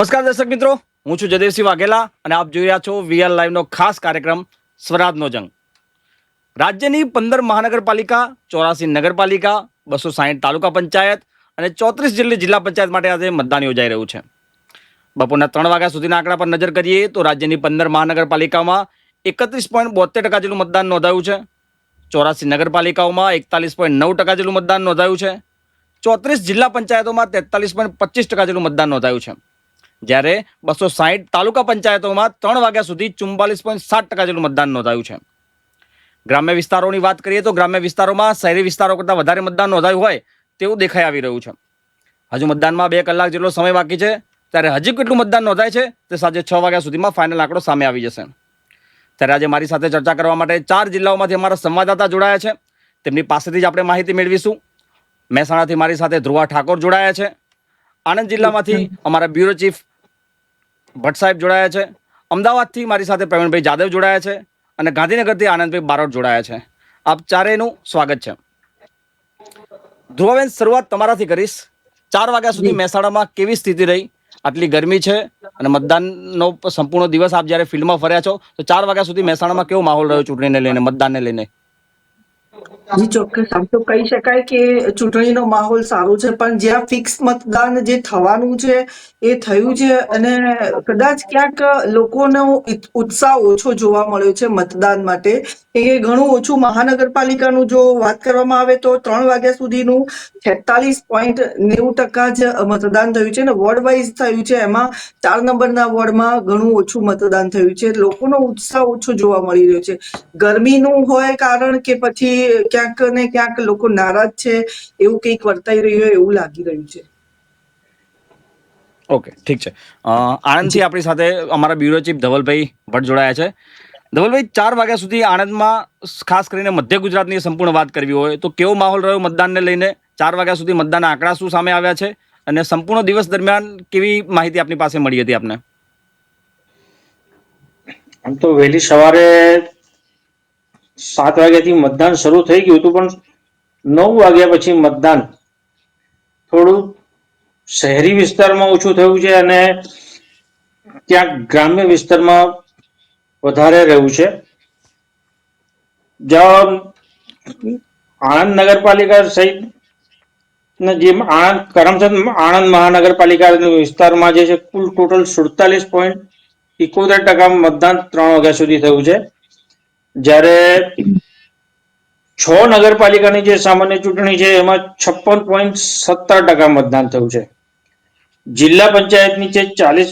નમસ્કાર દર્શક મિત્રો, હું છું જદેવસિંહ વાઘેલા અને આપ જોઈ રહ્યા છો વીઆર લાઈવનો ખાસ કાર્યક્રમ સ્વરાજનો જંગ. રાજ્યની 15 મહાનગરપાલિકા, 84 નગરપાલિકા, 260 તાલુકા પંચાયત અને 34 જેટલી જિલ્લા પંચાયત માટે આજે મતદાન યોજાઈ રહ્યું છે. બપોરના 3 વાગ્યા સુધીના આંકડા પર નજર કરીએ તો રાજ્યની 15 મહાનગરપાલિકાઓમાં 31.72% જેટલું મતદાન નોંધાયું છે. 84 નગરપાલિકાઓમાં 41.9% જેટલું મતદાન નોંધાયું છે. 34 જિલ્લા પંચાયતોમાં 43.25% જેટલું મતદાન નોંધાયું છે. જ્યારે 260 તાલુકા પંચાયતોમાં 3 વાગ્યા સુધી 44.7% જેટલું મતદાન નોંધાયું છે. ગ્રામ્ય વિસ્તારોની વાત કરીએ તો ગ્રામ્ય વિસ્તારોમાં શહેરી વિસ્તારો કરતાં વધારે મતદાન નોંધાયું હોય તેવું દેખાઈ આવી રહ્યું છે. હજુ મતદાનમાં 2 કલાક જેટલો સમય બાકી છે, ત્યારે હજી કેટલું મતદાન નોંધાય છે તે સાંજે 6 વાગ્યા સુધીમાં ફાઇનલ આંકડો સામે આવી જશે. ત્યારે આજે મારી સાથે ચર્ચા કરવા માટે 4 જિલ્લાઓમાંથી અમારા સંવાદદાતા જોડાયા છે. તેમની પાસેથી જ આપણે માહિતી મેળવીશું. મહેસાણાથી મારી સાથે ધ્રુવા ઠાકોર જોડાયા છે. આણંદ જિલ્લામાંથી અમારા બ્યુરો ચીફ ભટ્ટ સાહેબ જોડાયા છે. અમદાવાદથી મારી સાથે પ્રવીણભાઈ જાદવ જોડાયા છે અને ગાંધીનગરથી આનંદભાઈ બારોટ જોડાયા છે. આપ ચારેયનું સ્વાગત છે. ધ્રુવાબેન, શરૂઆત તમારાથી કરીશ. 4 વાગ્યા સુધી મહેસાણામાં કેવી સ્થિતિ રહી? આટલી ગરમી છે અને મતદાનનો સંપૂર્ણ દિવસ આપ જ્યારે ફિલ્ડમાં ફર્યા છો તો 4 વાગ્યા સુધી મહેસાણામાં કેવો માહોલ રહ્યો ચૂંટણીને લઈને, મતદાનને લઈને? જી ચોક્કસ, આમ તો કહી શકાય કે ચૂંટણીનો માહોલ સારો છે, પણ જ્યાં ફિક્સ મતદાન જે થવાનું છે એ થયું છે અને કદાચ ક્યાંક લોકોનો ઉત્સાહ ઓછો જોવા મળ્યો છે મતદાન માટે. એ ઘણું ઓછું. મહાનગરપાલિકાનું જો વાત કરવામાં આવે તો 3 વાગ્યા સુધીનું 46.90% જ મતદાન થયું છે અને વોર્ડ વાઇઝ થયું છે. એમાં 4 નંબરના વોર્ડમાં ઘણું ઓછું મતદાન થયું છે. લોકોનો ઉત્સાહ ઓછો જોવા મળી રહ્યો છે. ગરમીનું હોય કારણ કે પછી ક્યાંક ને ક્યાંક લોકો નારાજ છે એવું કંઈક વર્તાઈ રહ્યું હોય એવું લાગી રહ્યું છે. ઓકે, ઠીક છે. આણંદથી આપણી સાથે અમારા બ્યુરો ચીફ ધવલભાઈ ભટ્ટ જોડાયા છે. ધવલભાઈ, 4 વાગ્યા સુધી આણંદમાં, ખાસ કરીને મધ્ય ગુજરાતની સંપૂર્ણ વાત કરવી હોય તો કેવો માહોલ રહ્યો મતદાનને લઈને? 4 વાગ્યા સુધી મતદાનના આંકડા શું સામે આવ્યા છે અને સંપૂર્ણ દિવસ દરમિયાન કેવી માહિતી આપની પાસે મળી હતી આપને? આમ તો વહેલી સવારે 7 વાગ્યાથી મતદાન શરૂ થઈ ગયું હતું, પણ 9 વાગ્યા પછી મતદાન થોડું શહેરી વિસ્તારમાં ઓછું થયું છે અને ક્યાંક ગ્રામ્ય વિસ્તારમાં વધારે રહ્યું છે. જ્યાં આણંદ નગરપાલિકા સહિત જે કરમસદ આણંદ મહાનગરપાલિકા વિસ્તારમાં જે છે કુલ ટોટલ 47.71% મતદાન 3 વાગ્યા સુધી થયું છે. જ્યારે 6 નગરપાલિકાની જે સામાન્ય ચૂંટણી છે એમાં 56.17% મતદાન થયું છે. જિલ્લા પંચાયતની જે 40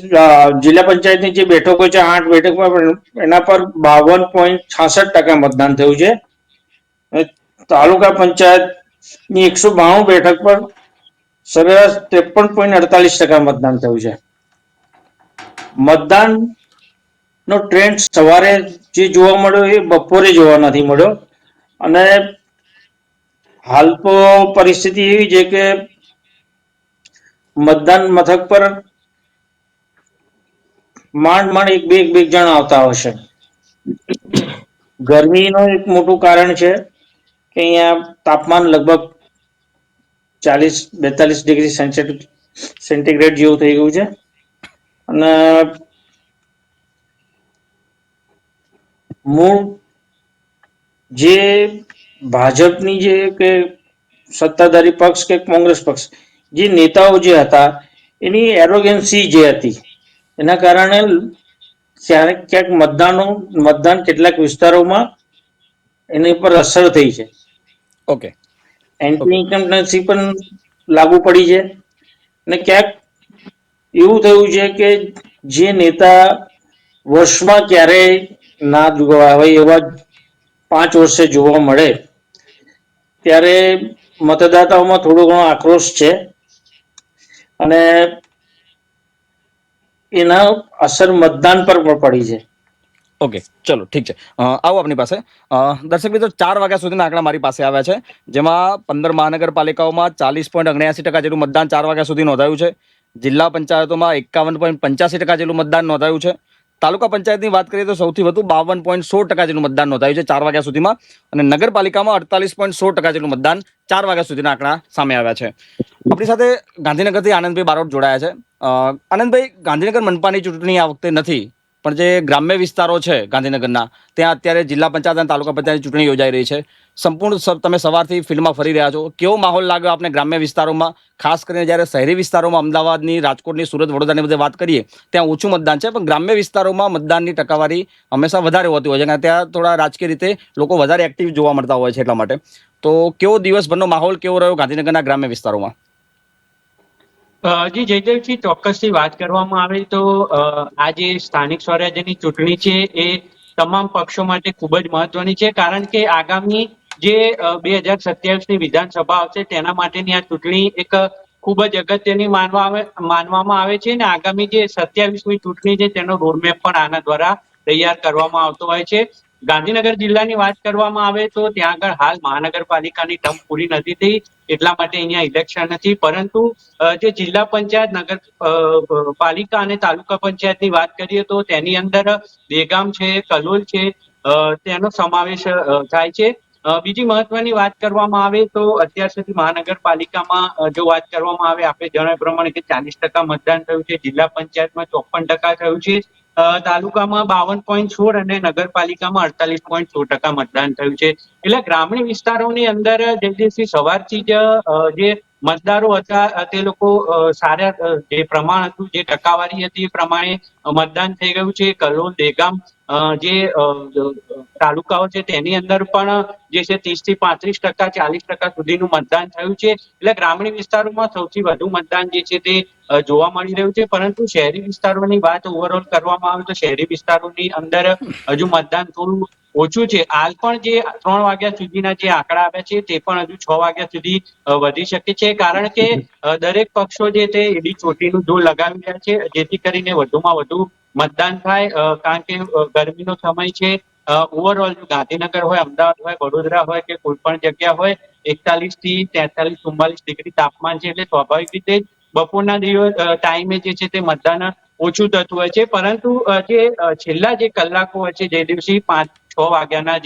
જિલ્લા પંચાયતની જે બેઠકો છે 8 બેઠકોમાં એના પર 52.66% મતદાન થયું છે. તાલુકા પંચાયતની 192 બેઠક પર સરેરાશ 53.48% મતદાન થયું છે. મતદાનનો ટ્રેન્ડ સવારે જે જોવા મળ્યો એ બપોરે જોવા નથી મળ્યો અને હાલ તો પરિસ્થિતિ એવી છે કે મતદાન મથક પર માંડ એક બે જણ આવતા હશે. ગરમીનું એક મોટું કારણ છે કે અહીંયા તાપમાન લગભગ 40-42 ડિગ્રી સેન્ટીગ્રેડ જેવું થઈ ગયું છે અને મૂળ જે ભાજપની જે કે સત્તાધારી પક્ષ કે કોંગ્રેસ પક્ષ જે નેતાઓ જે હતા એની એરોગન્સી જે હતી એના કારણે ક્યાંક મતદાન કેટલાક વિસ્તારોમાં એની પર અસર થઈ છે. ઓકે, એન્ટી ઇન્કમ્બન્સી પણ લાગુ પડી છે અને ક્યાંક એવું થયું છે કે જે નેતા વર્ષમાં ક્યારેય ના જોવા હોય એવા 5 વર્ષે જોવા મળે ત્યારે મતદાતાઓમાં થોડો ઘણો આક્રોશ છે અને એના અસર મતદાન પર પણ પડી છે. ઓકે, ચલો ઠીક છે. આવો આપની પાસે. દર્શક મિત્રો, 4 વાગ્યા સુધીના આંકડા મારી પાસે આવ્યા છે, જેમાં 15 મહાનગરપાલિકાઓમાં 40.79% જેટલું મતદાન 4 વાગ્યા સુધી નોંધાયું છે. જિલ્લા પંચાયતોમાં 51.85% જેટલું મતદાન નોંધાયું છે. તાલુકા પંચાયતની વાત કરીએ તો સૌથી વધુ 52.16% જેટલું મતદાન નોંધાયું છે 4 વાગ્યા સુધીમાં, અને નગરપાલિકામાં 48.16% જેટલું મતદાન 4 વાગ્યા સુધીના આંકડા સામે આવ્યા છે. આપણી સાથે ગાંધીનગરથી આનંદભાઈ બારોટ જોડાયા છે. આનંદભાઈ, ગાંધીનગર મનપાની ચૂંટણી આ વખતે નથી, પણ જે ગ્રામ્ય વિસ્તારો છે ગાંધીનગરના, ત્યાં અત્યારે જિલ્લા પંચાયત અને તાલુકા પંચાયતની ચૂંટણી યોજાઈ રહી છે. સંપૂર્ણ તમે સવારથી ફિલ્ડમાં ફરી રહ્યા છો. કેવો માહોલ લાગ્યો આપને ગ્રામ્ય વિસ્તારોમાં, ખાસ કરીને જ્યારે શહેરી વિસ્તારોમાં અમદાવાદની, રાજકોટની, સુરત, વડોદરાની બધે વાત કરીએ ત્યાં ઓછું મતદાન છે, પણ ગ્રામ્ય વિસ્તારોમાં મતદાનની ટકાવારી હંમેશા વધારે હોતી હોય છે અને ત્યાં થોડા રાજકીય રીતે લોકો વધારે એક્ટિવ જોવા મળતા હોય છે. એટલા માટે તો કેવો દિવસભરનો માહોલ કેવો રહ્યો ગાંધીનગરના ગ્રામ્ય વિસ્તારોમાં? જી જયદેવજી, ચોક્કસથી વાત કરવામાં આવે તો આ જે સ્થાનિક સ્વરાજ્યની ચૂંટણી છે એ તમામ પક્ષો માટે ખૂબ જ મહત્વની છે, કારણ કે આગામી જે 2027ની વિધાનસભા આવશે તેના માટેની આ ચૂંટણી એક ખૂબ જ અગત્યની માનવામાં આવે છે, અને આગામી જે 27મી ચૂંટણી છે તેનો રોડમેપ પણ આના દ્વારા તૈયાર કરવામાં આવતો હોય છે. ગાંધીનગર જિલ્લાની વાત કરવામાં આવે તો ત્યાં આગળ હાલ મહાનગરપાલિકાની ટર્મ પૂરી નથી થઈ, એટલા માટે અહીંયા ઇલેક્શન નથી, પરંતુ જે જિલ્લા પંચાયત, નગર પાલિકા અને તાલુકા પંચાયતની વાત કરીએ તો તેની અંદર દેગામ છે, કલોલ છે, તેનો સમાવેશ થાય છે. બીજી મહત્વની વાત કરવામાં આવે તો અત્યાર સુધી મહાનગરપાલિકામાં જો વાત કરવામાં આવે, આપણે જણાવ્યા પ્રમાણે કે 40% મતદાન થયું છે, જિલ્લા પંચાયતમાં 54% થયું છે, તાલુકામાં 52.16 અને નગરપાલિકામાં 48.16% મતદાન થયું છે. એટલે ગ્રામીણ વિસ્તારોની અંદર જયદેવસિંહ સવારથી જ જે મતદારો હતા તે લોકો સારા જે પ્રમાણ હતું, જે ટકાવારી હતી એ પ્રમાણે મતદાન થઈ ગયું છે. કલોલ, દેગામ જે તાલુકાઓ છે તેની અંદર પણ જે છે 30 થી 35%, 40% સુધીનું મતદાન થયું છે. એટલે ગ્રામીણ વિસ્તારોમાં સૌથી વધુ મતદાન જે છે તે જોવા મળી રહ્યું છે, પરંતુ શહેરી વિસ્તારોની વાત ઓવરઓલ કરવામાં આવે તો શહેરી વિસ્તારોની અંદર હજુ મતદાન થોડું ઓછું છે. હાલ પણ જે 3 વાગ્યા સુધીના જે આંકડા આવ્યા છે તે પણ હજુ 6 વાગ્યા સુધી વધી શકે છે, કારણ કે દરેક પક્ષો જે તે એડી ચોટીનું જોર લગાવી રહ્યા છે જેથી કરીને વધુમાં વધુ મતદાન થાય, કારણ કે ગરમીનો સમય છે. ઓવરઓલ ગાંધીનગર હોય, અમદાવાદ હોય, વડોદરા હોય કે કોઈ પણ જગ્યા હોય, 41 થી 43, 44 ડિગ્રી તાપમાન છે, એટલે સ્વાભાવિક રીતે બપોરના ટાઈમે જે છે તે મતદાન ઓછું થતું હોય છે. પરંતુ જે છેલ્લા જે કલાકો હોય છે, જે દિવસે 5-6 વાગ્યાના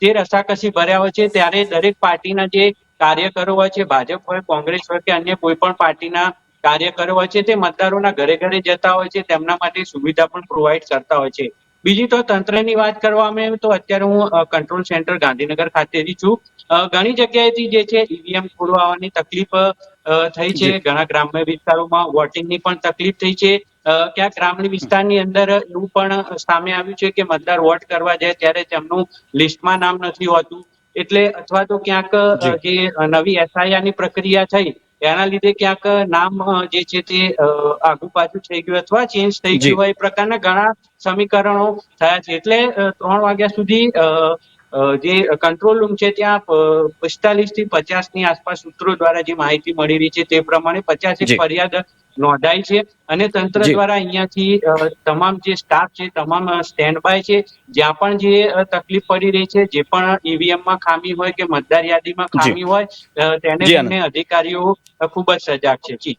જે રસાકસી ભર્યા હોય છે, ત્યારે દરેક પાર્ટીના જે કાર્યકરો હોય છે, ભાજપ હોય, કોંગ્રેસ હોય કે અન્ય કોઈ પણ પાર્ટીના કાર્યકરો હોય છે, તે મતદારોના ઘરે ઘરે જતા હોય છે, તેમના માટે સુવિધા પણ પ્રોવાઈડ કરતા હોય છે. બીજી તો તંત્રની વાત કરવામાં આવે તો અત્યારે હું કંટ્રોલ સેન્ટર ગાંધીનગર ખાતેથી છું. ઘણી જગ્યાએથી જે છે ઈવીએમ ખોલવાની તકલીફ થઈ છે, ઘણા ગ્રામ્ય વિસ્તારોમાં વોટિંગની પણ તકલીફ થઈ છે. ક્યાંક ગ્રામીણ વિસ્તારની અંદર એવું પણ સામે આવ્યું છે કે મતદાર વોટ કરવા જાય ત્યારે તેમનું લિસ્ટમાં નામ નથી હોતું, એટલે અથવા તો ક્યાંક જે નવી એસઆઈઆરની પ્રક્રિયા થઈ એના લીધે ક્યાંક નામ જે છે તે આગુ પાછું થઈ ગયું અથવા ચેન્જ થઈ ગયું હોય, એ પ્રકારના ઘણા સમીકરણો થયા છે. એટલે 3 વાગ્યા સુધી જે કંટ્રોલ રૂમ છે ત્યાં 45 થી 50ની આસપાસ સૂત્રો દ્વારા જે માહિતી મળી રહી છે તે પ્રમાણે 50 ફરિયાદ નોંધાઈ છે, અને તંત્ર દ્વારા અહીંયાથી તમામ જે સ્ટાફ છે, તમામ સ્ટેન્ડ બાય છે. જ્યાં પણ જે તકલીફ પડી રહી છે, જે પણ ઈવીએમમાં ખામી હોય કે મતદાર યાદીમાં ખામી હોય, તેને લઈને અધિકારીઓ ખૂબ જ સજાગ છે.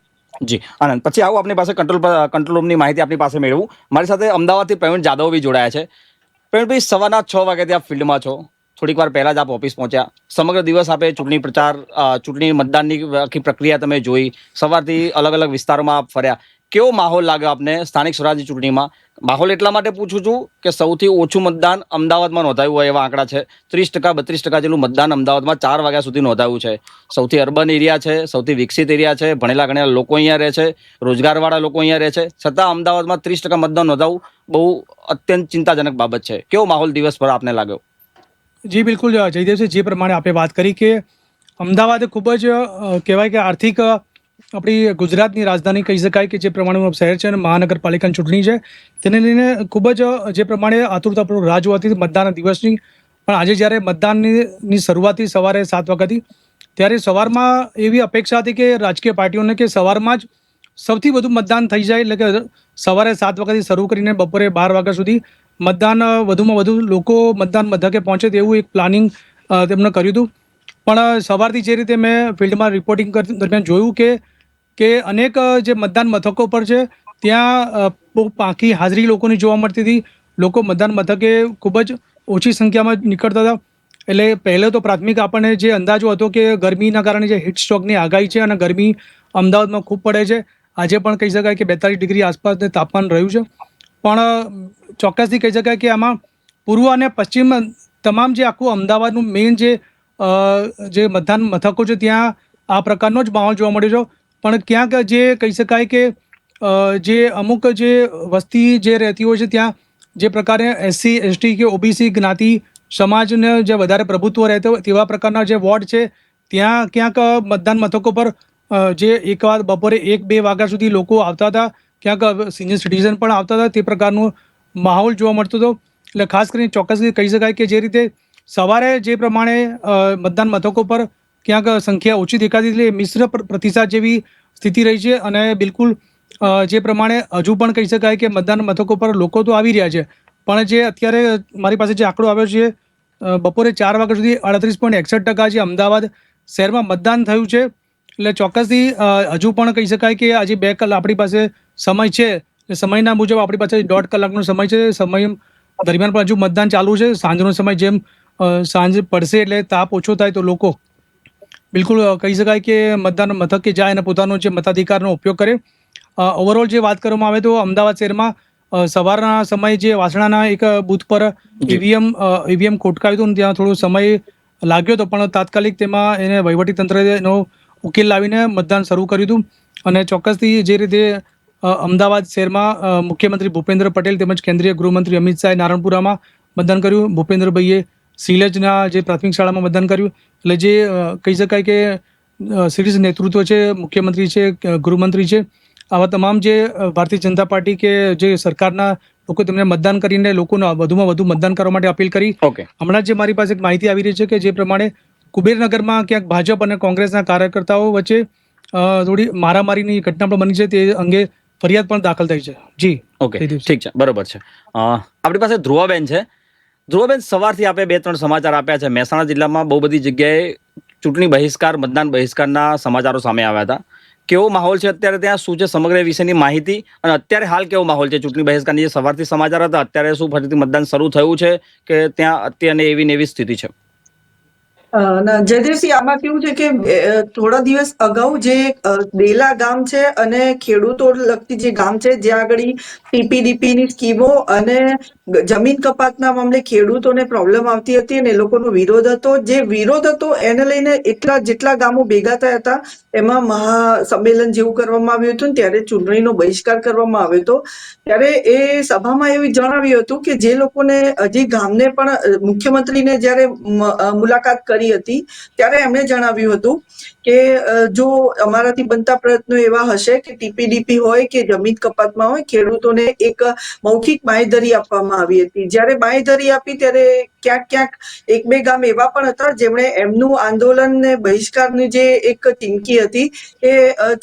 જી આનંદ, પછી આવું આપની પાસે કંટ્રોલ રૂમની માહિતી આપની પાસે મેળવું. મારી સાથે અમદાવાદથી પ્રવીણ જાદવ બી જોડાયા છે. પ્રવીણભાઈ, સવારના 6 વાગ્યાથી આપ ફિલ્ડમાં છો, થોડીક વાર પહેલા જ આપ ઓફિસ પહોંચ્યા. સમગ્ર દિવસ આપે ચૂંટણી પ્રચાર, ચૂંટણી મતદાનની આખી પ્રક્રિયા તમે જોઈ, સવારથી અલગ અલગ વિસ્તારોમાં આપ ફર્યા. કેવો માહોલ લાગ્યો આપને સ્થાનિક સ્વરાજ્ય ચૂંટણીમાં? માહોલ એટલા માટે પૂછું છું કે સૌથી ઓછું મતદાન અમદાવાદમાં નોંધાયું હોય એવા આંકડા છે. 30%, 32% જેટલું મતદાન અમદાવાદમાં 4 વાગ્યા સુધી નોંધાયું છે. સૌથી અર્બન એરિયા છે, સૌથી વિકસિત એરિયા છે, ભણેલા ગણેલા લોકો અહીંયા રહે છે, રોજગારવાળા લોકો અહીંયા રહે છે, છતાં અમદાવાદમાં 30% મતદાન નોંધાવું બહુ અત્યંત ચિંતાજનક બાબત છે. કેવો માહોલ દિવસભર આપને લાગ્યો? જી બિલકુલ જયદેવસિંહ, જે પ્રમાણે આપણે વાત કરી કે અમદાવાદ ખૂબ જ કહેવાય કે આર્થિક આપણી ગુજરાતની રાજધાની કહી શકાય, કે જે પ્રમાણેનું શહેર છે અને મહાનગરપાલિકાની ચૂંટણી છે તેને લઈને ખૂબ જ જે પ્રમાણે આતુરતાપૂર્વક રાહ જોવાતી મતદાનના દિવસની. પણ આજે જ્યારે મતદાનની શરૂઆત થઈ સવારે 7 વાગ્યાથી, ત્યારે સવારમાં એવી અપેક્ષા હતી કે રાજકીય પાર્ટીઓને કે સવારમાં જ સૌથી વધુ મતદાન થઈ જાય, એટલે કે સવારે 7 વાગ્યાથી શરૂ કરીને બપોરે 12 વાગ્યા સુધી મતદાન વધુમાં વધુ લોકો મતદાન મથકે પહોંચે તેવું એક પ્લાનિંગ તેમણે કર્યું હતું. પણ સવારથી જે રીતે મેં ફિલ્ડમાં રિપોર્ટિંગ દરમિયાન જોયું કે અનેક જે મતદાન મથકો પર છે ત્યાં બહુ પાંખી હાજરી લોકોની જોવા મળતી હતી. લોકો મતદાન મથકે ખૂબ જ ઓછી સંખ્યામાં નીકળતા હતા. એટલે પહેલો તો પ્રાથમિક આપણને જે અંદાજો હતો કે ગરમીના કારણે જે હીટ સ્ટ્રોકની આગાહી છે અને ગરમી અમદાવાદમાં ખૂબ પડે છે. આજે પણ કહી શકાય કે 42 ડિગ્રી આસપાસ તાપમાન રહ્યું છે. પણ ચોક્કસથી કહી શકાય કે આમાં પૂર્વ અને પશ્ચિમ તમામ જે આખું અમદાવાદનું મેઇન જે મતદાન મથકો છે ત્યાં આ પ્રકારનો જ માહોલ જોવા મળ્યો છે. પણ ક્યાંક જે કહી શકાય કે જે અમુક જે વસ્તી જે રહેતી હોય છે ત્યાં જે પ્રકારે SC ST કે OBC જ્ઞાતિ સમાજને જે વધારે પ્રભુત્વ રહેતો હોય તેવા પ્રકારના જે વોર્ડ છે ત્યાં ક્યાંક મતદાન મથકો પર જે બપોરે 1-2 વાગ્યા સુધી લોકો આવતા હતા. ક્યાંક સિનિયર સિટીઝન પણ આવતા હતા. તે પ્રકારનો માહોલ જોવા મળતો હતો. એટલે ખાસ કરીને ચોક્કસ કહી શકાય કે જે રીતે સવારે જે પ્રમાણે મતદાન મથકો પર ક્યાંક સંખ્યા ઓછી દેખાતી એટલે મિશ્ર પ્રતિસાદ જેવી સ્થિતિ રહી છે. અને બિલકુલ જે પ્રમાણે હજુ પણ કહી શકાય કે મતદાન મથકો પર લોકો તો આવી રહ્યા છે, પણ જે અત્યારે મારી પાસે જે આંકડો આવ્યો છે બપોરે 4 વાગ્યા સુધી 38.61% જે અમદાવાદ શહેરમાં મતદાન થયું છે. એટલે ચોક્કસથી હજુ પણ કહી શકાય કે આજે 2 કલાક આપણી પાસે સમય છે. સમયના મુજબ આપણી પાસે 1.5 કલાકનો સમય છે. સમય દરમિયાન પણ હજુ મતદાન ચાલુ છે. સાંજનો સમય જેમ સાંજ પડશે એટલે તાપ ઓછો થાય તો લોકો બિલકુલ કહી શકાય કે મતદાન મથકે જાય અને પોતાનો જે મતાધિકારનો ઉપયોગ કરે. ઓવરઓલ જે વાત કરવામાં આવે તો અમદાવાદ શહેરમાં સવારના સમયે જે વાસણાના એક બૂથ પર ઈવીએમ ખોટકાયું હતું, ત્યાં થોડો સમય લાગ્યો હતો, પણ તાત્કાલિક તેમાં એને વહીવટીતંત્રએ એનો ઉકેલ લાવીને મતદાન શરૂ કર્યું હતું. અને ચોક્કસથી જે રીતે અમદાવાદ શહેરમાં મુખ્યમંત્રી ભૂપેન્દ્ર પટેલ તેમજ કેન્દ્રીય ગૃહમંત્રી અમિત શાહે નારણપુરામાં મતદાન કર્યું. ભૂપેન્દ્રભાઈએ સિલેજના જે પ્રાથમિક શાળામાં મતદાન કર્યું. એટલે જે કહી શકાય કે શીર્ષ નેતૃત્વ છે, મુખ્યમંત્રી છે, ગૃહમંત્રી છે, આવા તમામ જે ભારતીય જનતા પાર્ટી કે જે સરકારના લોકો તેમને મતદાન કરીને લોકોને વધુમાં વધુ મતદાન કરવા માટે અપીલ કરી. હમણાં જે મારી પાસે એક માહિતી આવી રહી છે કે જે પ્રમાણે કુબેરનગરમાં ક્યાંક ભાજપ અને કોંગ્રેસના કાર્યકર્તાઓ વચ્ચે થોડી મારામારીની ઘટના પણ બની છે. તે અંગે ફરિયાદ પણ દાખલ થઈ છે. જી ઓકે, ઠીક છે, બરોબર છે. આપણી પાસે ધ્રુવાબેન છે. ધ્રુવાબેન, સવારથી આપણે 2-3 સમાચાર આપ્યા છે. મહેસાણા જિલ્લામાં બહુ બધી જગ્યાએ ચૂંટણી બહિષ્કાર, મતદાન બહિષ્કારના સમાચારો સામે આવ્યા હતા. કેવો માહોલ છે અત્યારે ત્યાં? શું છે સમગ્ર વિષયની માહિતી? અને અત્યારે હાલ કેવો માહોલ છે ચૂંટણી બહિષ્કારની? જે સવારથી સમાચાર હતા, અત્યારે શું ફરીથી મતદાન શરૂ થયું છે કે ત્યાં અત્યારે એવી ને એવી સ્થિતિ છે? જયદેવસિંહ, આમાં કેવું છે કે થોડા દિવસ અગાઉ જે દેલા ગામ છે અને ખેડૂતો લગતી જે ગામ છે જ્યાં આગળ TPDP ની સ્કીમો અને જમીન કપાતના મામલે ખેડૂતોને પ્રોબ્લેમ આવતી હતી અને એ લોકોનો વિરોધ હતો. જે વિરોધ હતો એને લઈને જેટલા ગામો ભેગા થયા હતા એમાં મહાસંમેલન જેવું કરવામાં આવ્યું હતું. ત્યારે ચૂંટણીનો બહિષ્કાર કરવામાં આવ્યો હતો. ત્યારે એ સભામાં એવું જણાવ્યું હતું કે જે લોકોને હજી ગામને પણ મુખ્યમંત્રીને જ્યારે મુલાકાત કરી હતી ત્યારે એમણે જણાવ્યું હતું કે જો અમારાથી બનતા પ્રયત્નો એવા હશે કે TPDP હોય કે જમીન કપાતમાં હોય, ખેડૂતોને એક મૌખિક બાંયધરી આપવામાં આવી હતી. જ્યારે બાંયધરી આપી ત્યારે ક્યાંક 1-2 ગામ એવા પણ હતા જેમણે એમનું આંદોલન ને બહિષ્કારની જે એક ચીમકી હતી એ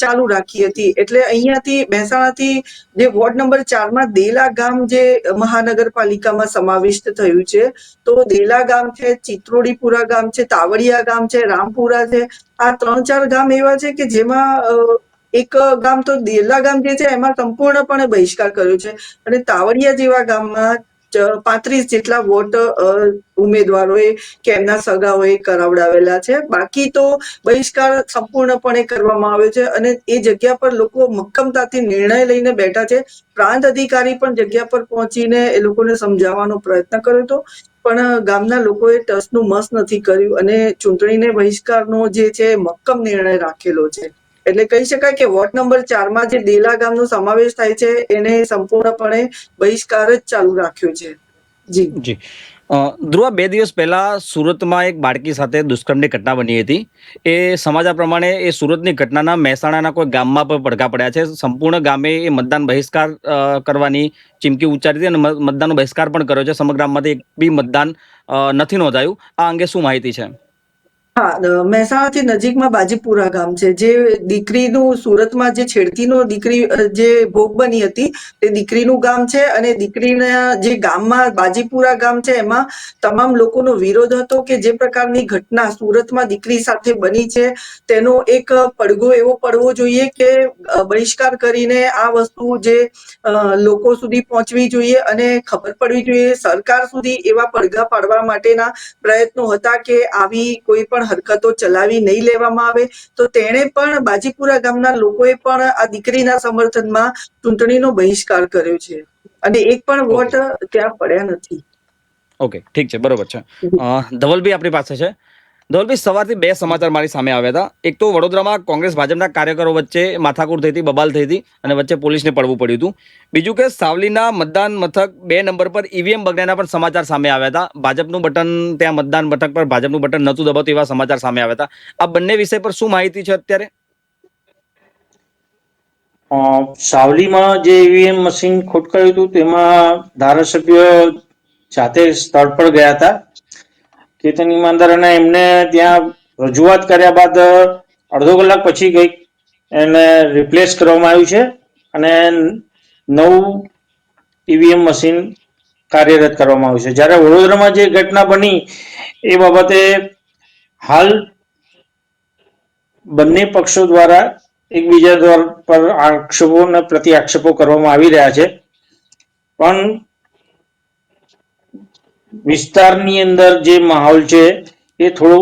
ચાલુ રાખી હતી. એટલે અહીંયાથી મહેસાણાથી જે વોર્ડ નંબર 4માં દેલા ગામ જે મહાનગરપાલિકામાં સમાવિષ્ટ થયું છે, તો દેલા ગામ છે, ચિત્રોડીપુરા ગામ છે, તાવડિયા ગામ છે, રામપુરા છે, આ 3-4 ગામ એવા છે કે જેમાં એક ગામ તો દેલા ગામ જે છે એમાં સંપૂર્ણપણે બહિષ્કાર કર્યો છે. અને તાવડિયા જેવા ગામમાં 35 જેટલા વોટ ઉમેદવારોએ કે એમના સગાઓએ કરાવડાવેલા છે. બાકી તો બહિષ્કાર સંપૂર્ણપણે કરવામાં આવ્યો છે અને એ જગ્યા પર લોકો મક્કમતાથી નિર્ણય લઈને બેઠા છે. પ્રાંત અધિકારી પણ જગ્યા પર પહોંચીને એ લોકોને સમજાવવાનો પ્રયત્ન કર્યો હતો, પણ ગામના લોકોએ ટસનું મસ નથી કર્યું અને ચૂંટણીને બહિષ્કારનો જે છે મક્કમ નિર્ણય રાખેલો છે. એટલે કહી શકાય કે વોર્ડ નંબર 4માં જે દેલા ગામનો સમાવેશ થાય છે એને સંપૂર્ણપણે બહિષ્કાર જ ચાલુ રાખ્યો છે. જી. ધ્રુવા, 2 દિવસ પહેલા સુરતમાં એક બાળકી સાથે દુષ્કર્મની ઘટના બની હતી. એ સમાચાર પ્રમાણે એ સુરતની ઘટનાના મહેસાણાના કોઈ ગામમાં પણ પડઘા પડ્યા છે. સંપૂર્ણ ગામે એ મતદાન બહિષ્કાર કરવાની ચીમકી ઉચ્ચારી હતી અને મતદાનનો બહિષ્કાર પણ કર્યો છે. સમગ્ર ગામમાંથી એક બી મતદાન નથી નોંધાયું. આ અંગે શું માહિતી છે? હા, મહેસાણાથી નજીકમાં બાજીપુરા ગામ છે, જે દીકરીનું સુરતમાં જે છેડતીનો દીકરી જે ભોગ બની હતી તે દીકરીનું ગામ છે. અને દીકરીના જે ગામમાં બાજીપુરા ગામ છે એમાં તમામ લોકોનો વિરોધ હતો કે જે પ્રકારની ઘટના સુરતમાં દીકરી સાથે બની છે તેનો એક પડઘો એવો પડવો જોઈએ કે બહિષ્કાર કરીને આ વસ્તુ જે લોકો સુધી પહોંચવી જોઈએ અને ખબર પડવી જોઈએ. સરકાર સુધી એવા પડઘા પાડવા માટેના પ્રયત્નો હતા કે આવી કોઈ પણ હરકતો ચલાવી નહીં લેવામાં આવે. તો તેણે પણ બાજીપુરા ગામના લોકોએ પણ આ દીકરીના સમર્થનમાં ચૂંટણીનો બહિષ્કાર કર્યો છે અને એક પણ ઓકે વોટ ત્યાં પડ્યા નથી. ઓકે, ઠીક છે, બરોબર છે. ધવલભાઈ આપણી પાસે છે. ધવલભાઈ, સવારથી બે સમાચાર મારી સામે આવ્યા હતા. એક તો વડોદરામાં કોંગ્રેસ ભાજપના કાર્યકરો વચ્ચે માથાકૂટ થઈ હતી, બબાલ થઈ હતી અને વચ્ચે પોલીસને પડવું પડ્યું હતું. બીજું કે સાવલીના મતદાન મથક 2 નંબર પર ઈવીએમ બગડ્યાના પણ સમાચાર સામે આવ્યા હતા. ભાજપનું બટન ત્યાં મતદાન મથક પર ભાજપનું બટન નહોતું દબાતું એવા સમાચાર સામે આવ્યા હતા. આ બંને વિષય પર શું માહિતી છે અત્યારે? સાવલીમાં જે ઈવીએમ મશીન ખોટકાયું હતું તેમાં ધારાસભ્ય જાતે સ્થળ પર ગયા હતા કેતન ઈમાનદાર, અને એમને ત્યાં રજૂઆત કર્યા બાદ અડધો કલાક પછી કંઈક એને રિપ્લેસ કરવામાં આવ્યું છે અને નવું ઈવીએમ મશીન કાર્યરત કરવામાં આવ્યું છે. જ્યારે વડોદરામાં જે ઘટના બની એ બાબતે હાલ બંને પક્ષો દ્વારા એકબીજા પર આક્ષેપો અને પ્રતિ આક્ષેપો કરવામાં આવી રહ્યા છે. પણ વિસ્તારની અંદર જે માહોલ છે એ થોડો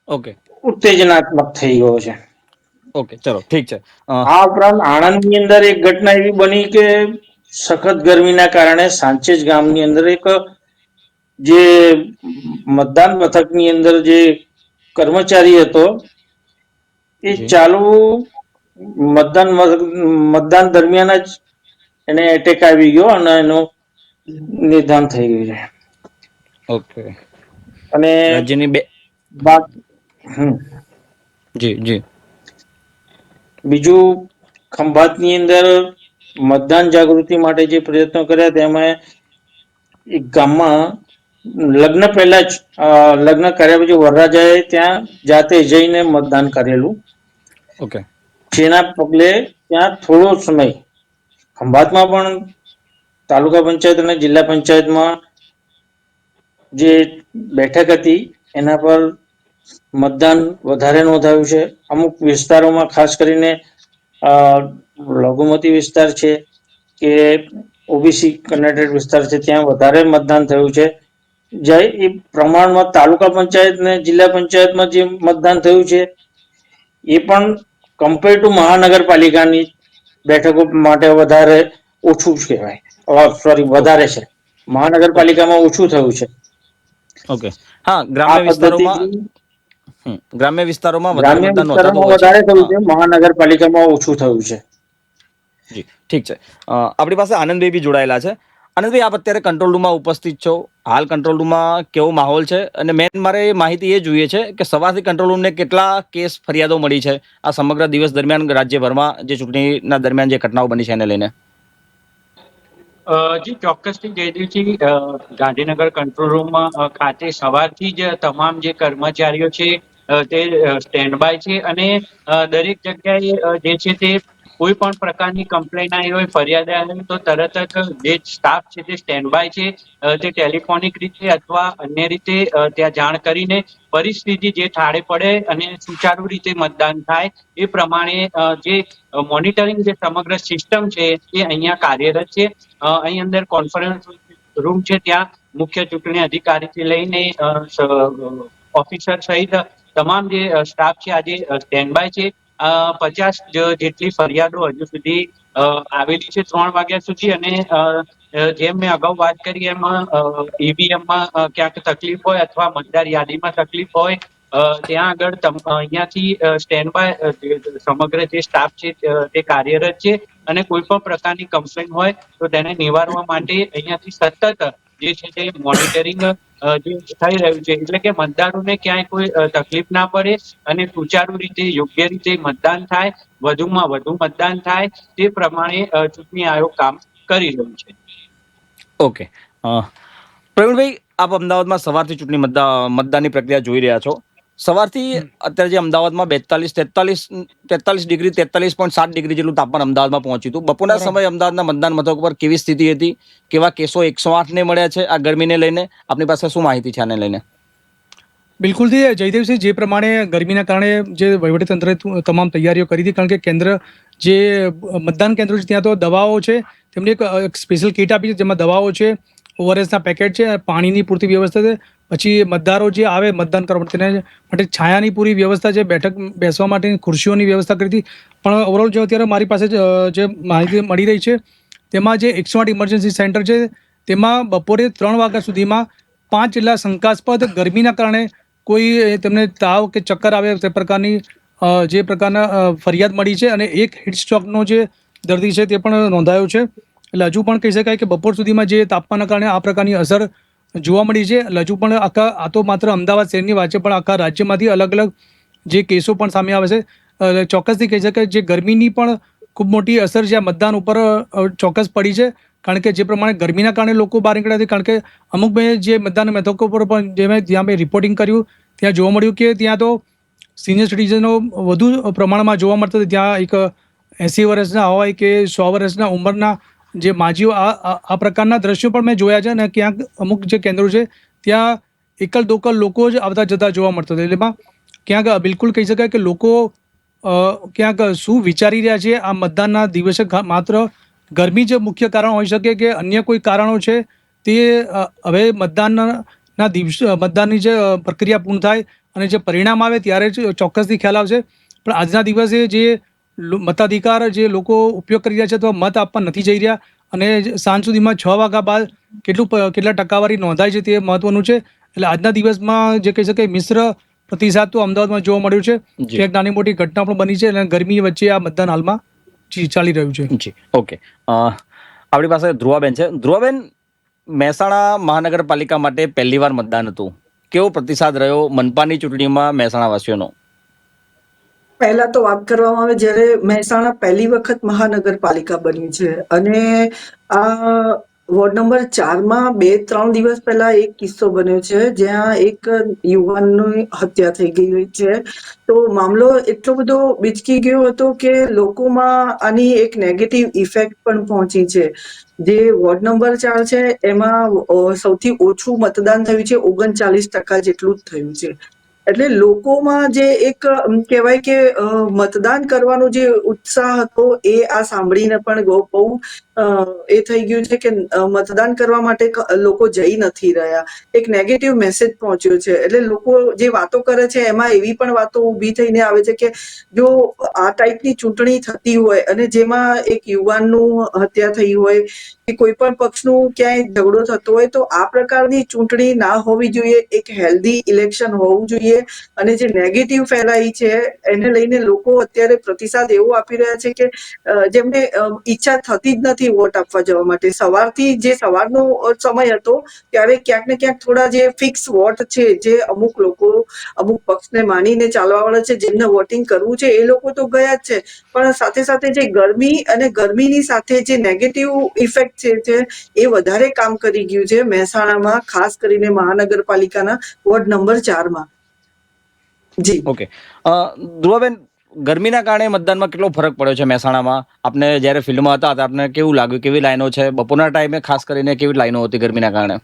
ઓકે ઉત્તેજનાત્મક થઈ ગયો છે. ઓકે, ચલો ઠીક છે. આ ઉપરાંત આણંદની અંદર એક ઘટના એવી બની કે સખત ગરમીના કારણે સાંચેજ ગામની અંદર એક જે મતદાન મથકની અંદર જે કર્મચારી હતો એ ચાલુ મતદાન દરમિયાન જ એને એટેક આવી ગયો અને એનું નિદાન થઈ ગયું છે. ઓકે. અને રાજ્યની બે જી જી બીજું, ખંભાતની અંદર મતદાન જાગૃતિ માટે જે પ્રયત્નો કર્યા તેમાં એક ગામમાં લગ્ન પહેલા જ લગ્ન કર્યા પછી વરરાજાએ ત્યાં જાતે જઈને મતદાન કરેલું. ઓકે. જેના પગલે ત્યાં થોડો સમય ખંભાતમાં પણ તાલુકા પંચાયત અને જિલ્લા પંચાયતમાં જે બેઠક હતી એના પર મતદાન વધારે નોંધાયું છે. અમુક વિસ્તારોમાં ખાસ કરીને લઘુમતી વિસ્તાર છે કે ઓબીસી કનેક્ટેડ વિસ્તાર છે ત્યાં વધારે મતદાન થયું છે. જે એ પ્રમાણમાં તાલુકા પંચાયત ને જિલ્લા પંચાયતમાં જે મતદાન થયું છે એ પણ કમ્પેર ટુ મહાનગરપાલિકાની બેઠકો માટે વધારે ઓછું કહેવાય. વધારે છે. મહાનગરપાલિકામાં ઓછું થયું છે. ઓકે. હા, આ પદ્ધતિથી ગ્રામ્ય વિસ્તારોમાં વધારે ગ્રામ્ય મતદાન નોંધાતું વિસ્તારોમાં હોય છે. વધારે થયું છે, મહાનગરપાલિકામાં ઓછું થયું છે. જી, ઠીક છે. આપણી પાસે આનંદભાઈ બી જોડાયેલા છે. આનંદભાઈ, આપ અત્યારે કંટ્રોલ રૂમમાં ઉપસ્થિત છો. હાલ કંટ્રોલ રૂમમાં કેવો માહોલ છે? અને મેન મારે માહિતી એ જોઈએ છે કે સવારથી કંટ્રોલ રૂમને કેટલા કેસ ફરિયાદો મળી છે આ સમગ્ર દિવસ દરમિયાન રાજ્યભરમાં જે ચૂંટણીના દરમિયાન જે ઘટનાઓ બની છે એને લઈને? જી, ચોક્કસથી જયદેવજી, ગાંધીનગર કંટ્રોલ રૂમ ખાતે સવારથી જ તમામ જે કર્મચારીઓ છે તે સ્ટેન્ડ બાય છે અને દરેક જગ્યાએ જે છે તે કોઈ પણ પ્રકારની કમ્પ્લેન આવી હોય, ફરિયાદ આવી હોય તો તરત જ જે સ્ટાફ છે તે સ્ટેન્ડ બાય છે. તે ટેલિફોનિક રીતે અથવા અન્ય રીતે ત્યાં જાણ કરીને પરિસ્થિતિ જે ઠાળે પડે અને સુચારુ રીતે મતદાન થાય એ પ્રમાણે જે મોનિટરિંગ જે સમગ્ર સિસ્ટમ છે એ અહીંયા કાર્યરત છે. અહીં અંદર કોન્ફરન્સ રૂમ છે, ત્યાં મુખ્ય ચૂંટણી અધિકારીથી લઈને ઓફિસર સહિત તમામ જે સ્ટાફ છે આજે સ્ટેન્ડ બાય છે. 50 જેટલી ફરિયાદો હજુ સુધી આવેલી છે 3 વાગ્યા સુધી. અને જેમ મેં અગાઉ વાત કરી એમાં ઈવીએમમાં ક્યાંક તકલીફ હોય અથવા મતદાર યાદીમાં તકલીફ હોય ત્યાં આગળ અહીંયાથી સ્ટેન્ડ બાય સમગ્ર જે સ્ટાફ છે તે કાર્યરત છે. અને કોઈ પણ પ્રકારની કમ્પ્લેન હોય તો તેને નિવારવા માટે અહીંયાથી સતત જે છે તે મોનિટરિંગ જે થઈ રહ્યું છે, એટલે કે મતદારોને ક્યાંય કોઈ તકલીફ ના પડે અને સુચારુ રીતે યોગ્ય રીતે મતદાન થાય, વધુમાં વધુ મતદાન થાય તે પ્રમાણે ચૂંટણી આયોગ કામ કરી રહ્યું છે. ઓકે. પ્રવીણભાઈ, આપ અમદાવાદમાં સવારથી ચૂંટણી મતદાનની પ્રક્રિયા જોઈ રહ્યા છો. સવારથી અત્યારે જે અમદાવાદમાં 43 ડિગ્રી 43.7 ડિગ્રી જેટલું તાપમાન અમદાવાદમાં પહોંચ્યું હતું. બપોરના સમયે અમદાવાદના મતદાન મથક પર કેવી સ્થિતિ હતી, કેવા કેસો 108 ને મળ્યા છે આ ગરમીને લઈને, આપની પાસે શું માહિતી છે આને લઈને? બિલકુલથી જયદેવસિંહ, જે પ્રમાણે ગરમીના કારણે જે વહીવટીતંત્રે તમામ તૈયારીઓ કરી હતી, કારણ કે જે મતદાન કેન્દ્રો છે ત્યાં તો દવાઓ છે, તેમની એક સ્પેશિયલ કીટ આપી છે જેમાં દવાઓ છે, ઓઆરએસના પેકેટ છે, પાણીની પૂરતી વ્યવસ્થા છે, પછી મતદારો જે આવે મતદાન કરવા માટે છાયાની પૂરી વ્યવસ્થા છે, બેસવા માટેની ખુરશીઓની વ્યવસ્થા કરી હતી. પણ ઓવરઓલ જો અત્યારે મારી પાસે જે માહિતી મળી રહી છે તેમાં જે 108 ઇમરજન્સી સેન્ટર છે તેમાં બપોરે 3 વાગ્યા સુધીમાં 5 જેટલા શંકાસ્પદ ગરમીના કારણે કોઈ તેમને તાવ કે ચક્કર આવે તે પ્રકારની જે પ્રકારના ફરિયાદ મળી છે, અને એક હીટ સ્ટ્રોકનો જે દર્દી છે તે પણ નોંધાયો છે. એટલે હજુ પણ કહી શકાય કે બપોર સુધીમાં જે તાપમાનના કારણે આ પ્રકારની અસર જોવા મળી છે. એટલે હજુ પણ આ તો માત્ર અમદાવાદ શહેરની વાત છે, પણ આખા રાજ્યમાંથી અલગ અલગ જે કેસો પણ સામે આવે છે. ચોક્કસથી કહી શકાય જે ગરમીની પણ ખૂબ મોટી અસર છે આ મતદાન ઉપર ચોક્કસ પડી છે, કારણ કે જે પ્રમાણે ગરમીના કારણે લોકો બહાર નીકળ્યા છે. કારણ કે અમુક મેં જે મતદાન મથકો પર પણ જ્યાં મેં રિપોર્ટિંગ કર્યું ત્યાં જોવા મળ્યું કે ત્યાં તો સિનિયર સિટીઝનો વધુ પ્રમાણમાં જોવા મળતા હતા. ત્યાં એક 80 વર્ષના હોય કે 100 વર્ષના ઉંમરના જે માજીઓ આ પ્રકારના દ્રશ્યો પણ મેં જોયા છે, અને ક્યાંક અમુક જે કેન્દ્રો છે ત્યાં એકલ દોકલ લોકો જ આવતા જતા જોવા મળતા હતા. એમાં ક્યાંક બિલકુલ કહી શકાય કે લોકો ક્યાંક શું વિચારી રહ્યા છે આ મતદાનના દિવસે. માત્ર ગરમી જ મુખ્ય કારણ હોઈ શકે કે અન્ય કોઈ કારણો છે, તે હવે મતદાનની જે પ્રક્રિયા પૂર્ણ થાય અને જે પરિણામ આવે ત્યારે જ ચોક્કસથી ખ્યાલ આવશે. પણ આજના દિવસે જે મતાધિકાર જે લોકો ઉપયોગ કરી રહ્યા છે તો મત આપવા નથી જઈ રહ્યા, અને સાંજ સુધીમાં 6 વાગ્યા બાદ કેટલા ટકાવારી નોંધાય છે તે મહત્વનું છે. એટલે આજના દિવસમાં જે કહી શકાય મિશ્ર પ્રતિસાદ તો અમદાવાદમાં જોવા મળ્યું છે. ક્યાંક નાની મોટી ઘટના પણ બની છે, અને ગરમી વચ્ચે આ મતદાન હાલમાં ચાલી રહ્યું છે. જી, ઓકે. આપણી પાસે ધ્રુવાબેન છે. ધ્રુવાબેન, મહેસાણા મહાનગરપાલિકા માટે પહેલીવાર મતદાન હતું, કેવો પ્રતિસાદ રહ્યો મનપાની ચૂંટણીમાં મહેસાણા વાસીઓનો? પહેલા તો વાત કરવામાં આવે જ્યારે મહેસાણા પહેલી વખત મહાનગરપાલિકા બની છે, અને આ વોર્ડ નંબર 4માં 2-3 દિવસ પહેલા એક કિસ્સો બન્યો છે જ્યાં એક યુવાનની હત્યા થઈ ગઈ છે. તો મામલો એટલો બધો બીચકી ગયો હતો કે લોકોમાં આની એક નેગેટિવ ઇફેક્ટ પણ પહોંચી છે. જે વોર્ડ નંબર 4 છે એમાં સૌથી ઓછું મતદાન થયું છે, 39% જેટલું જ થયું છે. એટલે લોકોમાં જે એક કહેવાય કે મતદાન કરવાનો જે ઉત્સાહ હતો એ આ સાંભળીને પણ બહુ એ થઈ ગયું છે કે મતદાન કરવા માટે લોકો જઈ નથી રહ્યા. એક નેગેટિવ મેસેજ પહોંચ્યો છે. એટલે લોકો જે વાતો કરે છે એમાં એવી પણ વાતો ઊભી થઈને આવે છે કે જો આ ટાઈપની ચૂંટણી થતી હોય અને જેમાં એક યુવાનનું હત્યા થઈ હોય કે કોઈ પણ પક્ષનું ક્યાંય ઝઘડો થતો હોય, તો આ પ્રકારની ચૂંટણી ના હોવી જોઈએ. એક હેલ્ધી ઇલેક્શન હોવું જોઈએ. અને જે નેગેટિવ ફેલાઈ છે એને લઈને લોકો અત્યારે પ્રતિસાદ એવો આપી રહ્યા છે કે જેમને ઈચ્છા થતી જ નથી વોટ આપવા જવા માટે. સવારથી જે સવારનો સમય હતો ત્યારે ક્યાંક ને ક્યાંક થોડા જે ફિક્સ વોટ છે, જે અમુક લોકો અમુક પક્ષને માનીને ચાલવાવાળા છે, જેમને વોટિંગ કરવું છે એ લોકો તો ગયા જ છે, પણ સાથે સાથે જે ગરમી અને ગરમીની સાથે જે નેગેટિવ ઇફેક્ટ છે એ વધારે કામ કરી ગયું છે મહેસાણામાં, ખાસ કરીને મહાનગરપાલિકાના વોર્ડ નંબર 4માં. જી, ઓકે. ધ્રુવાબેન, ગરમીના કારણે મતદાનમાં કેટલો ફરક પડ્યો છે મહેસાણામાં? આપને જ્યારે ફિલ્ડમાં હતા આપને કેવું લાગ્યું, કેવી લાઈનો છે? બપોરના ટાઈમે ખાસ કરીને કેવી લાઈનો હતી ગરમીના કારણે?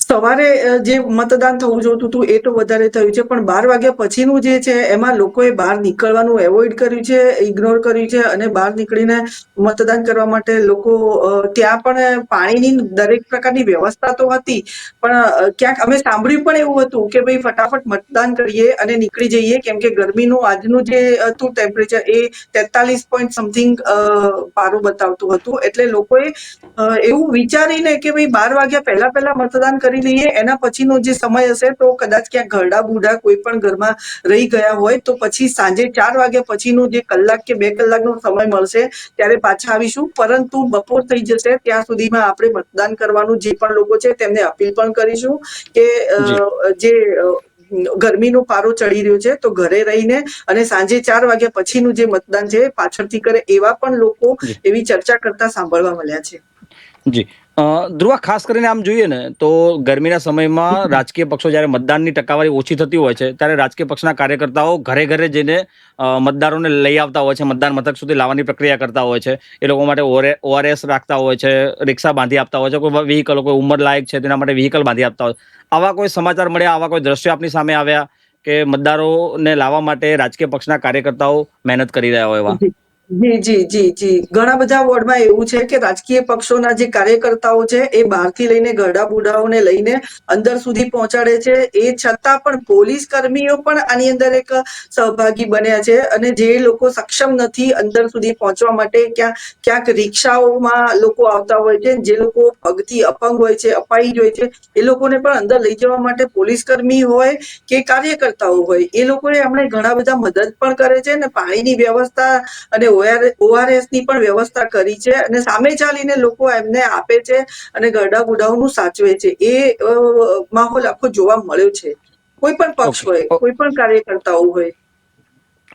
સવારે જે મતદાન થવું જોતું હતું એ તો વધારે થયું છે, પણ 12 વાગ્યા પછીનું જે છે એમાં લોકોએ બહાર નીકળવાનું એવોઇડ કર્યું છે, ઇગ્નોર કર્યું છે, અને બહાર નીકળીને મતદાન કરવા માટે લોકો ત્યાં પણ પાણીની દરેક પ્રકારની વ્યવસ્થા તો હતી, પણ ક્યાંક અમે સાંભળ્યું પણ એવું હતું કે ભાઈ ફટાફટ મતદાન કરીએ અને નીકળી જઈએ, કેમ કે ગરમીનું આજનું જે હતું ટેમ્પરેચર એ 43 પોઈન્ટ સમથિંગ પારું બતાવતું હતું. એટલે લોકોએ એવું વિચારીને કે ભાઈ 12 વાગ્યા પહેલા મતદાન કરી લઈએ, એના પછીનો જે સમય હશે તો કદાચ ક્યાંક ઘરડા બુઢા કોઈ પણ ઘરમાં રહી ગયા હોય તો પછી સાંજે 4 વાગ્યા પછીનો જે કલાક કે 2 કલાકનો સમય મળશે ત્યારે પાછા આવીશું. પરંતુ બપોર થઈ જશે ત્યાં સુધીમાં આપણે મતદાન કરવાનું જે પણ લોકો છે તેમને અપીલ પણ કરીશું કે જે ગરમીનો પારો ચડી રહ્યો છે તો ઘરે રહીને અને સાંજે 4 વાગ્યા પછીનું જે મતદાન છે પાછળથી કરે, એવા પણ લોકો એવી ચર્ચા કરતા સાંભળવા મળ્યા છે. જી, ધ્રુવા, ખાસ કરીને આમ જોઈએ ને તો ગરમીના સમયમાં રાજકીય પક્ષો જ્યારે મતદાનની ટકાવારી ઓછી થતી હોય છે ત્યારે રાજકીય પક્ષના કાર્યકર્તાઓ ઘરે ઘરે જઈને મતદારોને લઈ આવતા હોય છે, મતદાન મથક સુધી લાવવાની પ્રક્રિયા કરતા હોય છે. એ લોકો માટે ORS રાખતા હોય છે, રિક્ષા બાંધી આપતા હોય છે, કોઈ વ્હીકલ, કોઈ ઉંમર લાયક છે તેના માટે વ્હીકલ બાંધી આપતા હોય. આવા કોઈ સમાચાર મળ્યા, આવા કોઈ દ્રશ્યો આપની સામે આવ્યા કે મતદારોને લાવવા માટે રાજકીય પક્ષના કાર્યકર્તાઓ મહેનત કરી રહ્યા હોય એવા? જી. ઘણા બધા વોર્ડમાં એવું છે કે રાજકીય પક્ષોના જે કાર્યકર્તાઓ છે એ બહારથી લઈને ઘરડા બુઢાઓને લઈને અંદર સુધી પહોંચાડે છે. એ છતાં પણ પોલીસ કર્મીઓ પણ આની અંદર એક સહભાગી બન્યા છે, અને જે લોકો સક્ષમ નથી અંદર સુધી પહોંચવા માટે, ક્યાંક રિક્ષાઓમાં લોકો આવતા હોય છે, જે લોકો પગથી અપંગ હોય છે, અપાહિજ હોય છે, એ લોકોને પણ અંદર લઈ જવા માટે પોલીસ કર્મી હોય કે કાર્યકર્તાઓ હોય, એ લોકોએ હમણાં ઘણા બધા મદદ પણ કરે છે, અને પાણીની વ્યવસ્થા અને ORS ની પણ વ્યવસ્થા કરી છે, અને સામે ચાલીને લોકો એમને આપે છે અને ઘરડા બુઢાઓનું સાચવે છે. એ માહોલ આખો જોવા મળ્યો છે, કોઈ પણ પક્ષ હોય, કોઈ પણ કાર્યકર્તાઓ હોય.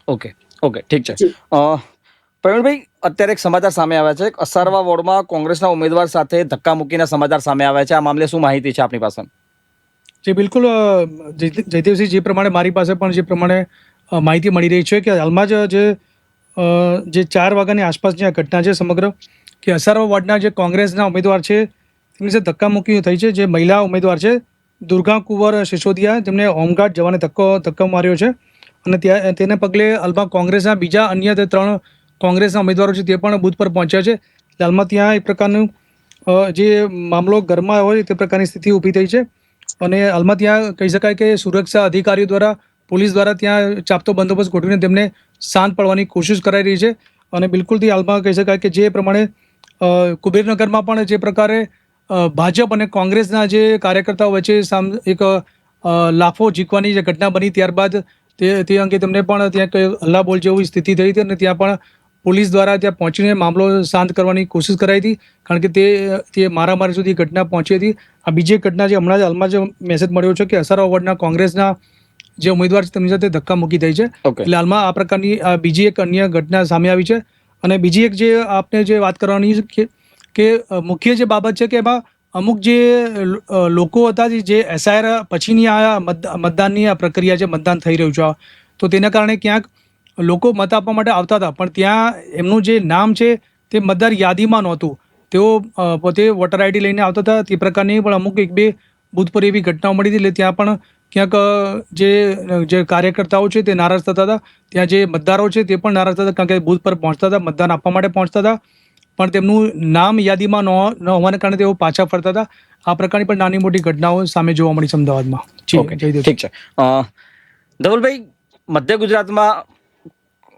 ઓકે, ઠીક છે. પ્રવીણભાઈ, અત્યારે એક સમાચાર સામે આવ્યા છે. અસારવા વોર્ડમાં કોંગ્રેસના ઉમેદવાર સાથે ધક્કા મૂકીના સમાચાર સામે આવ્યા છે. આ મામલે શું માહિતી છે આપની પાસે? જે બિલકુલ જયદેવસિંહ, જે પ્રમાણે મારી પાસે પણ જે પ્રમાણે માહિતી મળી રહી છે કે હાલમાં જ જે 4 વાગ્યાની આસપાસની આ ઘટના છે સમગ્ર, કે અસારવા વોર્ડના જે કોંગ્રેસના ઉમેદવાર છે તેમની સાથે ધક્કામુક્કી થઈ છે. જે મહિલા ઉમેદવાર છે દુર્ગા કુંવર સિસોદિયા, તેમને હોમગાર્ડ જવાને ધક્કો માર્યો છે, અને તેને પગલે હાલમાં કોંગ્રેસના બીજા અન્ય 3 કોંગ્રેસના ઉમેદવારો છે તે પણ બૂથ પર પહોંચ્યા છે. હાલમાં ત્યાં એક પ્રકારનું જે મામલો ઘરમાં હોય તે પ્રકારની સ્થિતિ ઊભી થઈ છે, અને હાલમાં ત્યાં કહી શકાય કે સુરક્ષા અધિકારીઓ દ્વારા, પોલીસ દ્વારા ત્યાં ચાપતો બંદોબસ્ત ગોઠવીને તેમને શાંત પાડવાની કોશિશ કરાઈ રહી છે. અને બિલકુલથી હાલમાં કહી શકાય કે જે પ્રમાણે કુબેરનગરમાં પણ જે પ્રકારે ભાજપ અને કોંગ્રેસના જે કાર્યકર્તાઓ વચ્ચે એક લાફો ઝીકવાની જે ઘટના બની, ત્યારબાદ તે અંગે તેમને પણ ત્યાં હલ્લાબોલ જેવી સ્થિતિ થઈ હતી, અને ત્યાં પણ પોલીસ દ્વારા ત્યાં પહોંચીને મામલો શાંત કરવાની કોશિશ કરાઈ હતી, કારણ કે તે મારામારી સુધી ઘટના પહોંચી હતી. આ બીજી એક ઘટના જે હાલમાં જે મેસેજ મળ્યો છે કે અસારવા વોર્ડના કોંગ્રેસના જે ઉમેદવાર છે તેમની સાથે ધક્કા મૂકી થઈ છે. એટલે હાલમાં આ પ્રકારની બીજી એક અન્ય ઘટના સામે આવી છે. અને બીજી એક જે આપને જે વાત કરવાની કે મુખ્ય જે બાબત છે કે એમાં અમુક જે લોકો હતા જે SIR પછીની આ મતદાનની આ પ્રક્રિયા છે, મતદાન થઈ રહ્યું છે, તો તેના કારણે ક્યાંક લોકો મત આપવા માટે આવતા હતા, પણ ત્યાં એમનું જે નામ છે તે મતદાર યાદીમાં નહોતું. તેઓ પોતે વોટર ID લઈને આવતા હતા. તે પ્રકારની પણ અમુક 1-2 બૂથ પર એવી ઘટનાઓ મળી હતી. એટલે ત્યાં પણ ક્યાંક જે કાર્યકર્તાઓ છે તે નારાજ થતા હતા, ત્યાં જે મતદારો છે તે પણ નારાજ થતા, કારણ કે બૂથ પર પહોંચતા હતા, મતદાન આપવા માટે પહોંચતા હતા, પણ તેમનું નામ યાદીમાં ન હોવાને કારણે તેઓ પાછા ફરતા હતા. આ પ્રકારની પણ નાની મોટી ઘટનાઓ સામે જોવા મળી છે અમદાવાદમાં. ઠીક છે. ધવલભાઈ, મધ્ય ગુજરાતમાં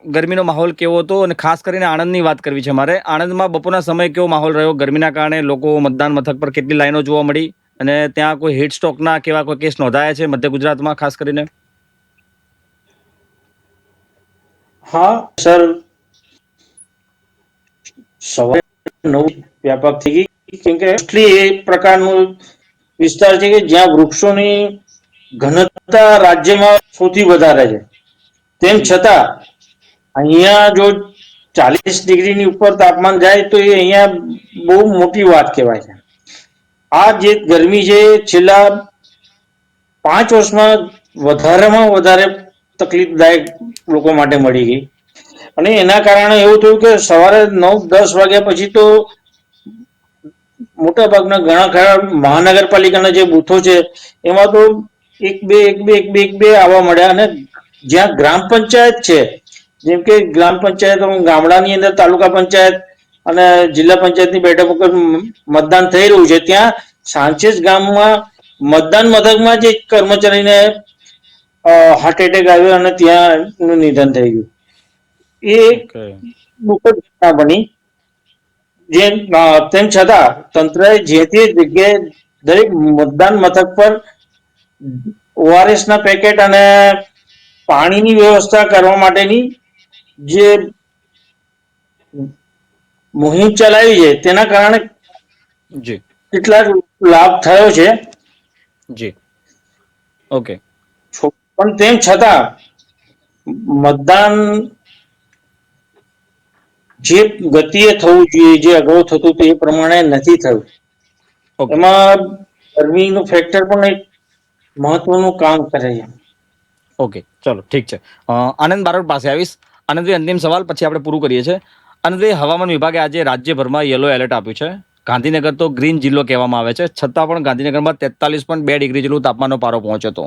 ગરમીનો માહોલ કેવો હતો, અને ખાસ કરીને આણંદની વાત કરવી છે મારે. આણંદમાં બપોરના સમયે કેવો માહોલ રહ્યો? ગરમીના કારણે લોકો મતદાન મથક પર કેટલી લાઈનો જોવા મળી, અને ત્યાં કોઈ હીટ સ્ટ્રોકના કેવા કોઈ કેસ નોંધાયા છે મધ્ય ગુજરાતમાં ખાસ કરીને? હા સર, સવારે 9 વ્યાપક થઈ ગઈ, કેમ કે મોસ્ટલી એ પ્રકારનું વિસ્તાર છે કે જ્યાં વૃક્ષોની ઘનતા રાજ્યમાં સૌથી વધારે છે. તેમ છતાં અહીંયા જો 40 ડિગ્રીની ઉપર તાપમાન જાય તો એ અહીંયા બહુ મોટી વાત કહેવાય છે. આ જે ગરમી છે છેલ્લા 5 વર્ષમાં વધારેમાં વધારે તકલીફદાયક લોકો માટે મળી ગઈ, અને એના કારણે એવું થયું કે સવારે 9-10 વાગ્યા પછી તો મોટા ભાગના ઘણા ખરા મહાનગરપાલિકાના જે બૂથો છે એમાં તો એક બે આવવા મળ્યા. અને જ્યાં ગ્રામ પંચાયત છે, જેમ કે ગ્રામ પંચાયત ગામડાની અંદર તાલુકા પંચાયત અને જિલ્લા પંચાયતની બેઠક ઉપર મતદાન થઈ રહ્યું છે, ત્યાં સાંચેજ ગામમાં મતદાન મથકમાં જ એક કર્મચારીને હાર્ટ એટેક આવ્યો અને ત્યાં એનું નિધન થઈ ગયું. એ દુઃખદ ઘટના બની. તેમ છતાં તંત્રએ જે તે જગ્યાએ દરેક મતદાન મથક પર ORS ના પેકેટ અને પાણીની વ્યવસ્થા કરવા માટેની જે મુહિમ ચલાવી છે તેના કારણે કેટલાક લાભ થયો છે. પણ તેમ છતાં મતદાન જે ગતિએ થવું જોઈએ, જે અગાઉ થતું હતું એ પ્રમાણે નથી થયું. ઓકે એમાં ગરમીનું ફેક્ટર પણ એક મહત્વનું કામ કરે છે. ઓકે ચલો ઠીક છે. આનંદ બારોટ પાસે આવીશ. આનંદભાઈ, અંતિમ સવાલ પછી આપણે પૂરું કરીએ છીએ. આનંદભાઈ, હવામાન વિભાગે આજે રાજ્યભરમાં યલો એલર્ટ આપ્યું છે. ગાંધીનગર તો ગ્રીન જિલ્લો કહેવામાં આવે છે, છતાં પણ ગાંધીનગરમાં 43.2 ડિગ્રી જેટલું તાપમાનનો પારો પહોંચ્યો હતો.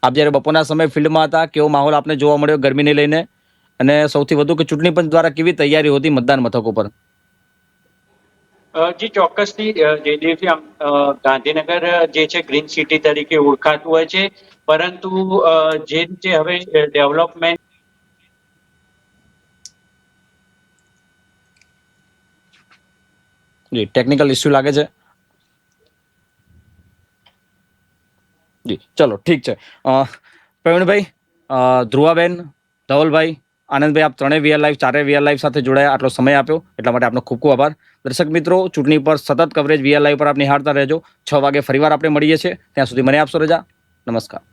આપ જ્યારે બપોરના સમયે ફિલ્ડમાં હતા, કેવો માહોલ આપને જોવા મળ્યો ગરમીને લઈને, અને સૌથી વધુ કે ચૂંટણી પંચ દ્વારા કેવી તૈયારી હતી મતદાન મથકો પર? જી ચોક્કસથી જયદેવજી, ગાંધીનગર જે છે ગ્રીન સિટી તરીકે ઓળખાતું હોય છે, પરંતુ જે રીતે હવે ડેવલપમેન્ટ જી ટેકનિકલ ઇસ્યુ લાગે છે. જી ચલો ઠીક છે. પ્રવીણભાઈ, ધ્રુવાબેન, ધવલભાઈ, આનંદભાઈ, આપ ત્રણેય વીઆર લાઈવ, ચારે વીઆર લાઈવ સાથે જોડાયા, આટલો સમય આપ્યો એટલા માટે આપનો ખૂબ ખૂબ આભાર. દર્શક મિત્રો, ચૂંટણી પર સતત કવરેજ વીઆર લાઈવ પર આપ નિહાળતા રહેજો. 6 વાગે ફરીવાર આપણે મળીએ છીએ. ત્યાં સુધી મને આપશો રજા. નમસ્કાર.